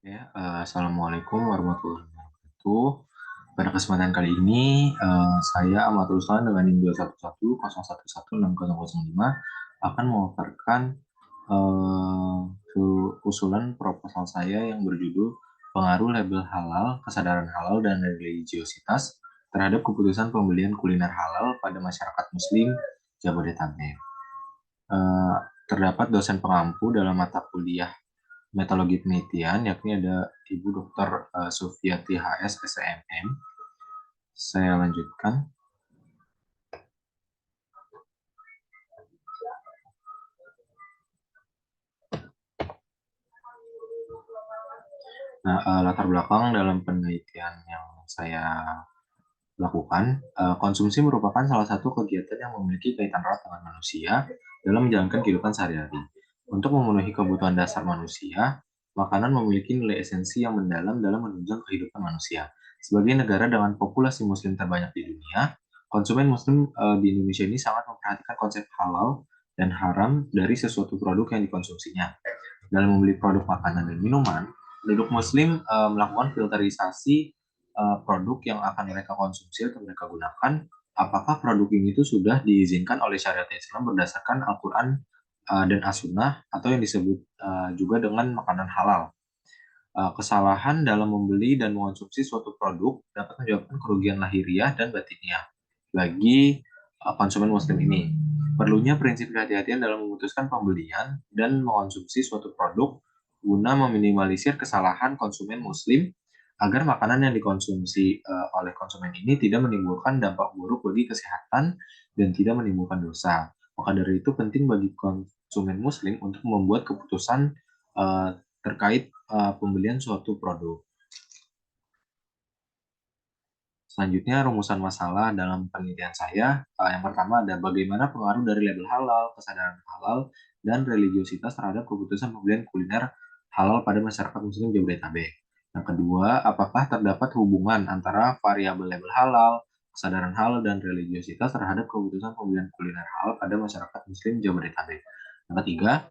Ya, Assalamualaikum warahmatullahi wabarakatuh. Pada kesempatan kali ini, saya Ahmad Ruslan dengan NIM 21101160005 akan memaparkan eh, usulan proposal saya yang berjudul Pengaruh Label Halal, Kesadaran Halal, dan Religiositas terhadap Keputusan Pembelian Kuliner Halal pada Masyarakat Muslim Jabodetabek. Eh, Terdapat dosen pengampu dalam mata kuliah metodologi penelitian, yakni ada Ibu Dr. Sufiati HS SMM. Saya lanjutkan. Nah, latar belakang dalam penelitian yang saya lakukan, konsumsi merupakan salah satu kegiatan yang memiliki kaitan erat dengan manusia dalam menjalankan kehidupan sehari-hari. Untuk memenuhi kebutuhan dasar manusia, makanan memiliki nilai esensi yang mendalam dalam menunjang kehidupan manusia. Sebagai negara dengan populasi muslim terbanyak di dunia, konsumen muslim di Indonesia ini sangat memperhatikan konsep halal dan haram dari sesuatu produk yang dikonsumsinya. Dalam membeli produk makanan dan minuman, penduduk muslim melakukan filterisasi produk yang akan mereka konsumsi atau mereka gunakan, apakah produk ini itu sudah diizinkan oleh syariat Islam berdasarkan Al-Quran dan As-Sunnah atau yang disebut juga dengan makanan halal. Kesalahan dalam membeli dan mengonsumsi suatu produk dapat menyebabkan kerugian lahiriah dan batiniah bagi konsumen muslim ini. Perlunya prinsip kehati-hatian dalam memutuskan pembelian dan mengonsumsi suatu produk guna meminimalisir kesalahan konsumen muslim agar makanan yang dikonsumsi oleh konsumen ini tidak menimbulkan dampak buruk bagi kesehatan dan tidak menimbulkan dosa. Maka dari itu penting bagi konsumen muslim untuk membuat keputusan terkait pembelian suatu produk. Selanjutnya, rumusan masalah dalam penelitian saya. Yang pertama ada bagaimana pengaruh dari label halal, kesadaran halal, dan religiositas terhadap keputusan pembelian kuliner halal pada masyarakat muslim Jabodetabek. Yang kedua, apakah terdapat hubungan antara variabel label halal, kesadaran halal, dan religiositas terhadap keputusan pembelian kuliner halal pada masyarakat muslim Jabodetabek. Yang ketiga,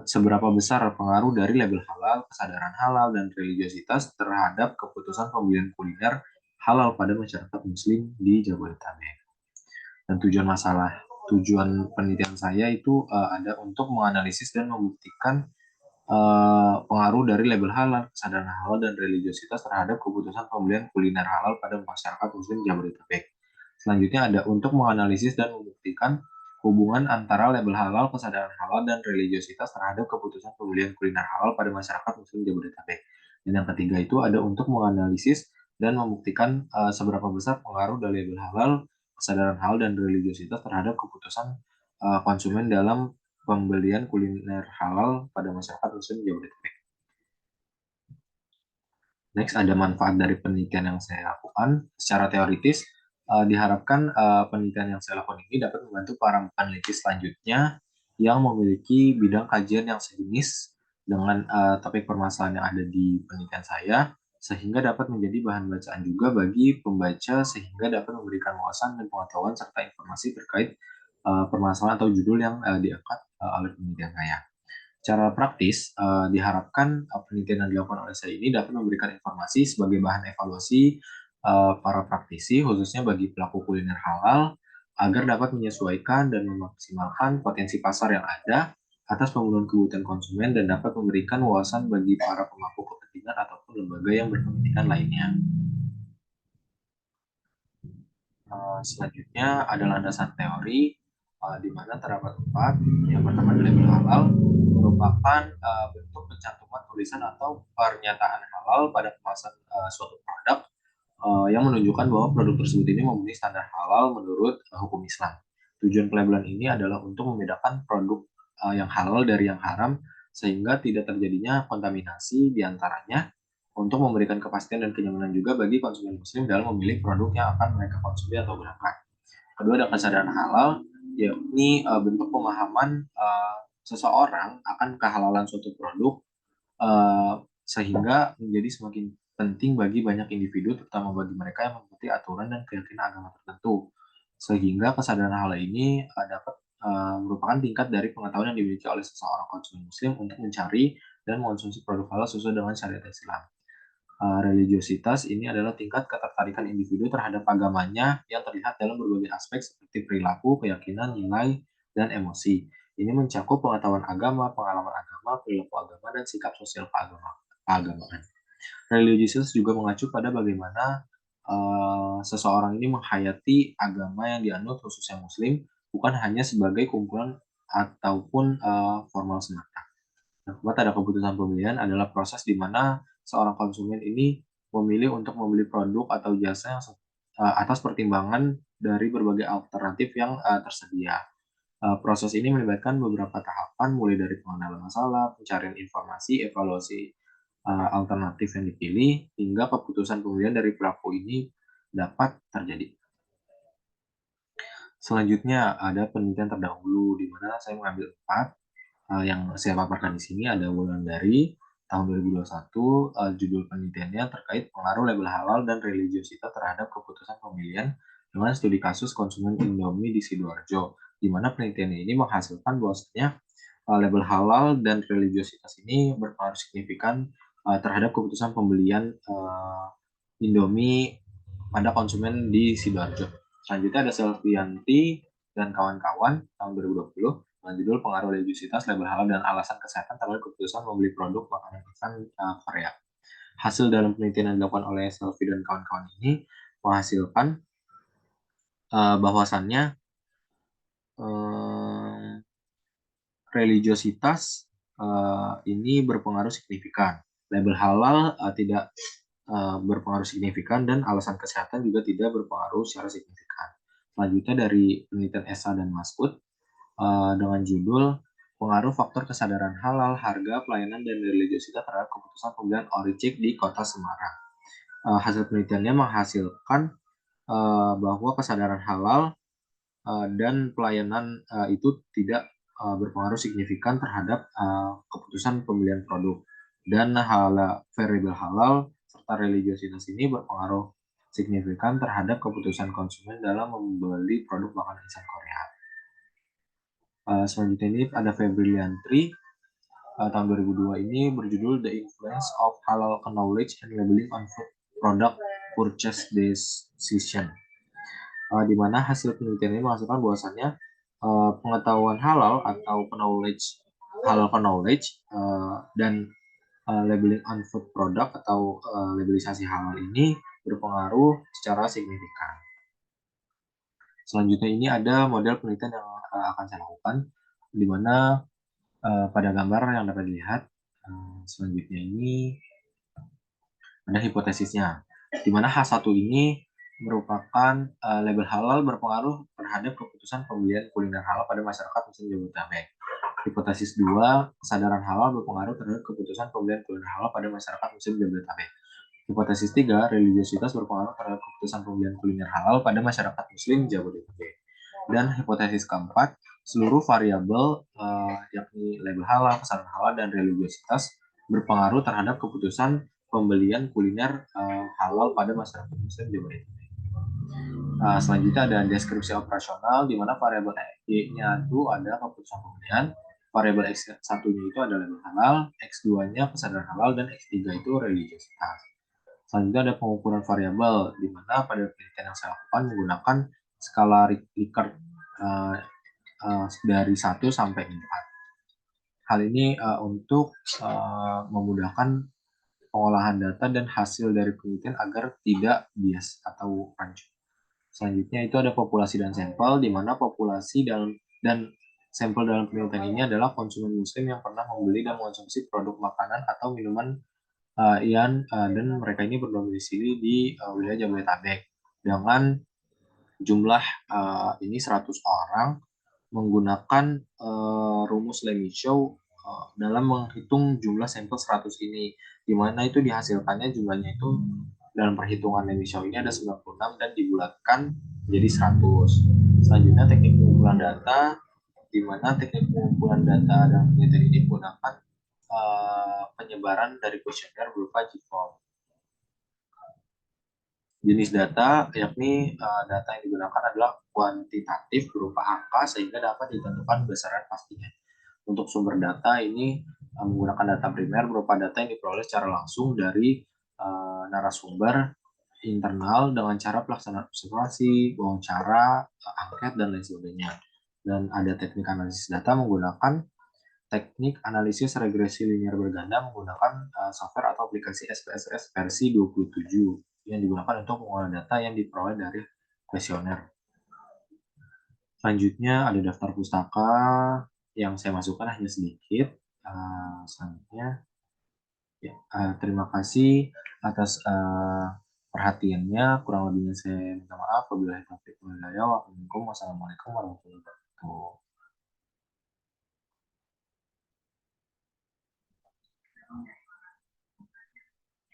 seberapa besar pengaruh dari label halal, kesadaran halal, dan religiositas terhadap keputusan pembelian kuliner halal pada masyarakat Muslim di Jabodetabek. Dan tujuan penelitian saya itu ada untuk menganalisis dan membuktikan pengaruh dari label halal, kesadaran halal, dan religiositas terhadap keputusan pembelian kuliner halal pada masyarakat Muslim Jabodetabek. Selanjutnya ada untuk menganalisis dan membuktikan hubungan antara label halal, kesadaran halal, dan religiositas terhadap keputusan pembelian kuliner halal pada masyarakat Muslim Jabodetabek. Dan yang ketiga itu ada untuk menganalisis dan membuktikan seberapa besar pengaruh dari label halal, kesadaran halal, dan religiositas terhadap keputusan konsumen dalam pembelian kuliner halal pada masyarakat Muslim Jabodetabek. Next, ada manfaat dari penelitian yang saya lakukan. Secara teoritis, diharapkan penelitian yang saya lakukan ini dapat membantu para peneliti selanjutnya yang memiliki bidang kajian yang sejenis dengan topik permasalahan yang ada di penelitian saya, sehingga dapat menjadi bahan bacaan juga bagi pembaca, sehingga dapat memberikan wawasan dan pengetahuan serta informasi terkait permasalahan atau judul yang diangkat oleh penelitian saya. Secara praktis, diharapkan penelitian yang dilakukan oleh saya ini dapat memberikan informasi sebagai bahan evaluasi para praktisi, khususnya bagi pelaku kuliner halal, agar dapat menyesuaikan dan memaksimalkan potensi pasar yang ada atas pemenuhan kebutuhan konsumen dan dapat memberikan wawasan bagi para pemangku kepentingan ataupun lembaga yang berkepentingan lainnya. Selanjutnya ada landasan teori di mana terdapat empat. Yang pertama adalah label halal, merupakan bentuk pencantuman tulisan atau pernyataan halal pada kemasan suatu produk yang menunjukkan bahwa produk tersebut ini memenuhi standar halal menurut hukum Islam. Tujuan pelabelan ini adalah untuk membedakan produk yang halal dari yang haram sehingga tidak terjadinya kontaminasi di antaranya untuk memberikan kepastian dan kenyamanan juga bagi konsumen muslim dalam memilih produk yang akan mereka konsumsi atau gunakan. Kedua ada kesadaran halal, yakni bentuk pemahaman seseorang akan kehalalan suatu produk sehingga menjadi semakin penting bagi banyak individu, terutama bagi mereka yang mengikuti aturan dan keyakinan agama tertentu. Sehingga kesadaran hal ini dapat merupakan tingkat dari pengetahuan yang dimiliki oleh seseorang konsumen muslim untuk mencari dan mengonsumsi produk halal sesuai dengan syariat Islam. Religiositas ini adalah tingkat ketertarikan individu terhadap agamanya yang terlihat dalam berbagai aspek seperti perilaku, keyakinan, nilai, dan emosi. Ini mencakup pengetahuan agama, pengalaman agama, perilaku agama, dan sikap sosial keagamaan. Religiositas juga mengacu pada bagaimana seseorang ini menghayati agama yang dianut khususnya Muslim bukan hanya sebagai kumpulan ataupun formal semata. Yang keempat ada keputusan pembelian adalah proses di mana seorang konsumen ini memilih untuk membeli produk atau jasa yang atas pertimbangan dari berbagai alternatif yang tersedia. Proses ini melibatkan beberapa tahapan mulai dari pengenalan masalah, pencarian informasi, evaluasi alternatif yang dipilih, hingga keputusan pembelian dari pelaku ini dapat terjadi. Selanjutnya ada penelitian terdahulu di mana saya mengambil 4 yang saya paparkan di sini ada Wulandari tahun 2021, judul penelitiannya terkait pengaruh label halal dan religiositas terhadap keputusan pemilihan dengan studi kasus konsumen Indomie di Sidoarjo, di mana penelitian ini menghasilkan bahwasanya label halal dan religiositas ini berpengaruh signifikan terhadap keputusan pembelian Indomie pada konsumen di Sidoarjo. Selanjutnya ada Selvianti dan kawan-kawan tahun 2020 dengan judul pengaruh religiositas, label halal, dan alasan kesehatan terhadap keputusan membeli produk makanan instan Korea. Hasil dalam penelitian yang dilakukan oleh Selvi dan kawan-kawan ini menghasilkan bahwasannya religiositas ini berpengaruh signifikan. Label halal tidak berpengaruh signifikan dan alasan kesehatan juga tidak berpengaruh secara signifikan. Selanjutnya dari penelitian Esa dan Maskud dengan judul pengaruh faktor kesadaran halal, harga, pelayanan, dan religiositas terhadap keputusan pembelian Oricik di Kota Semarang. Hasil penelitiannya menghasilkan bahwa kesadaran halal dan pelayanan itu tidak berpengaruh signifikan terhadap keputusan pembelian produk. Dan variabel halal serta religiositas ini berpengaruh signifikan terhadap keputusan konsumen dalam membeli produk makanan instan Korea. Selanjutnya ini ada Febriliantri tahun 2002 ini berjudul The Influence of Halal Knowledge and Labeling on Food Product Purchase Decision, di mana hasil penelitian ini menghasilkan bahwasannya pengetahuan halal atau halal knowledge dan labeling on food product atau labelisasi halal ini berpengaruh secara signifikan. Selanjutnya ini ada model penelitian yang akan saya lakukan, di mana pada gambar yang dapat dilihat selanjutnya ini ada hipotesisnya, di mana H1 ini merupakan label halal berpengaruh terhadap keputusan pembelian kuliner halal pada masyarakat Muslim Jabodetabek. Hipotesis 2, kesadaran halal berpengaruh terhadap keputusan pembelian kuliner halal pada masyarakat Muslim Jabodetabek. Hipotesis 3, religiositas berpengaruh terhadap keputusan pembelian kuliner halal pada masyarakat Muslim Jabodetabek. Dan hipotesis keempat, seluruh variabel yakni label halal, kesadaran halal, dan religiositas berpengaruh terhadap keputusan pembelian kuliner halal pada masyarakat Muslim Jabodetabek. Selanjutnya ada deskripsi operasional, di mana variabel X-nya itu ada keputusan pembelian, variabel X1-nya itu ada label halal, X2-nya kesadaran halal, dan X3 itu religiositas. Selanjutnya ada pengukuran variabel, di mana pada penelitian yang saya lakukan menggunakan skala Likert dari 1 sampai 4. Hal ini untuk memudahkan pengolahan data dan hasil dari penelitian agar tidak bias atau rancu. Selanjutnya itu ada populasi dan sampel, di mana populasi dan sampel dalam penelitian ini adalah konsumen muslim yang pernah membeli dan mengonsumsi produk makanan atau minuman dan mereka ini berdomisili di wilayah Jabodetabek dengan jumlah ini 100 orang menggunakan rumus Lemmy Show dalam menghitung jumlah sampel 100 ini, di mana itu dihasilkannya jumlahnya itu dalam perhitungan Lemmy Show ini ada 96 dan dibulatkan menjadi 100. Selanjutnya teknik pengumpulan data, di mana teknik pengumpulan data dalam penelitian ini menggunakan penyebaran dari kuesioner berupa G-form. Jenis data, yakni data yang digunakan adalah kuantitatif berupa angka sehingga dapat ditentukan besaran pastinya. Untuk sumber data ini menggunakan data primer berupa data yang diperoleh secara langsung dari narasumber internal dengan cara pelaksanaan observasi, wawancara, angket, dan lain sebagainya. Dan ada teknik analisis data menggunakan teknik analisis regresi linear berganda menggunakan software atau aplikasi SPSS versi 27 yang digunakan untuk mengolah data yang diperoleh dari kuesioner. Selanjutnya ada daftar pustaka yang saya masukkan hanya sedikit. Selanjutnya, ya, terima kasih atas perhatiannya. Kurang lebihnya saya minta maaf. Wabillahi taufiq wal hidayah. Wassalamualaikum warahmatullahi wabarakatuh.